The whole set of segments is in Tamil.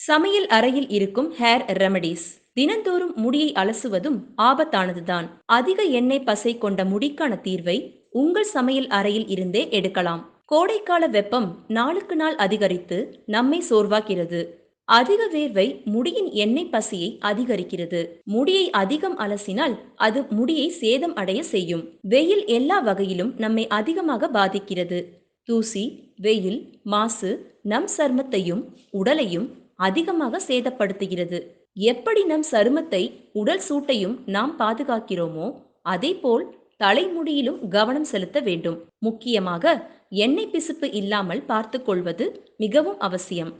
சமையல் அறையில் இருக்கும் ஹேர் ரெமடிஸ். தினந்தோறும் முடியை அலசுவதும் ஆபத்தானதுதான். அதிக எண்ணெய் பசை கொண்ட முடிக்கான தீர்வை உங்கள் சமையல் அறையில் இருந்தே எடுக்கலாம். கோடைக்கால வெப்பம் நாளுக்கு நாள் அதிகரித்து நம்மை சோர்வாக்கிறது. அதிக வேர்வை முடியின் எண்ணெய் பசையை அதிகரிக்கிறது. முடியை அதிகம் அலசினால் அது முடியை சேதம் அடைய செய்யும். வெயில் எல்லா வகையிலும் நம்மை அதிகமாக பாதிக்கிறது. தூசி, வெயில், மாசு நம் சருமத்தையும் உடலையும் அதிகமாக சேதப்படுத்துகிறது. எப்படி நம் சருமத்தை, உடல் சூட்டையும் நாம் பாதுகாக்கிறோமோ அதேபோல் தலைமுடியிலும் கவனம் செலுத்த வேண்டும். முக்கியமாக எண்ணெய் பிசுப்பு இல்லாமல் பார்த்துக் கொள்வது மிகவும் அவசியம்.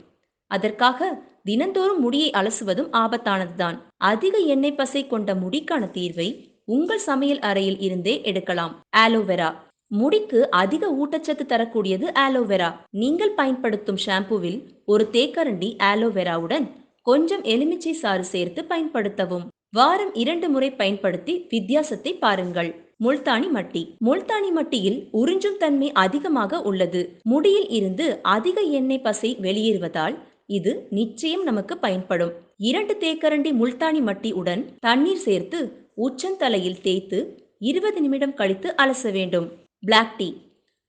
அதற்காக தினந்தோறும் முடியை அலசுவதும் ஆபத்தானதுதான். அதிக எண்ணெய் பசை கொண்ட முடிக்கான தீர்வை உங்கள் சமையல் அறையில் இருந்தே எடுக்கலாம். ஆலோவேரா. முடிக்கு அதிக ஊட்டச்சத்து தரக்கூடியது ஆலோவேரா. நீங்கள் பயன்படுத்தும் ஷாம்புவில் ஒரு தேக்கரண்டி ஆலோவேராவுடன் கொஞ்சம் எலுமிச்சை சாறு சேர்த்து பயன்படுத்தவும். வாரம் 2 முறை பயன்படுத்தி வித்தியாசத்தை பாருங்கள். முல்தானி மட்டி. முல்தானி மட்டியில் உறிஞ்சும் தன்மை அதிகமாக உள்ளது. முடியில் இருந்து அதிக எண்ணெய் பசை வெளியேறுவதால் இது நிச்சயம் நமக்கு பயன்படும். 2 தேக்கரண்டி முல்தானி மட்டி உடன் தண்ணீர் சேர்த்து உச்சந்தலையில் தேய்த்து 20 நிமிடம் கழித்து அலச வேண்டும். Black tea.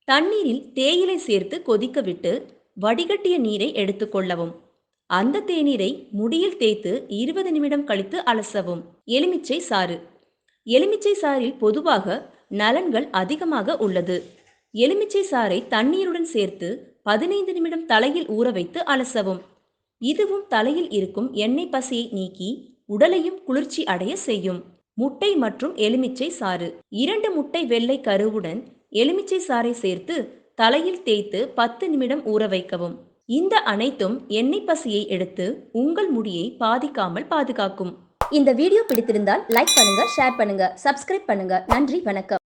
தண்ணீரில் தேயிலை சேர்த்து கொதிக்க விட்டு வடிகட்டிய நீரை எடுத்துக்கொள்ளவும். அந்த தேநீரை முடியில் தேய்த்து 20 நிமிடம் கழித்து அலசவும். எலுமிச்சை சாறு. எலுமிச்சை சாறில் பொதுவாக நலன்கள் அதிகமாக உள்ளது. எலுமிச்சை சாறை தண்ணீருடன் சேர்த்து 15 நிமிடம் தலையில் ஊற வைத்து அலசவும். இதுவும் தலையில் இருக்கும் எண்ணெய் பசையை நீக்கி உடலையும் குளிர்ச்சி அடைய செய்யும். முட்டை மற்றும் எலுமிச்சை சாறு. 2 முட்டை வெள்ளை கருவுடன் எலுமிச்சை சாறை சேர்த்து தலையில் தேய்த்து 10 நிமிடம் ஊற வைக்கவும். இந்த அனைத்தும் எண்ணெய் பசையை எடுத்து உங்கள் முடியை பாதிக்காமல் பாதுகாக்கும். இந்த வீடியோ பிடித்திருந்தால் லைக் பண்ணுங்க, ஷேர் பண்ணுங்க, சப்ஸ்கிரைப் பண்ணுங்க. நன்றி, வணக்கம்.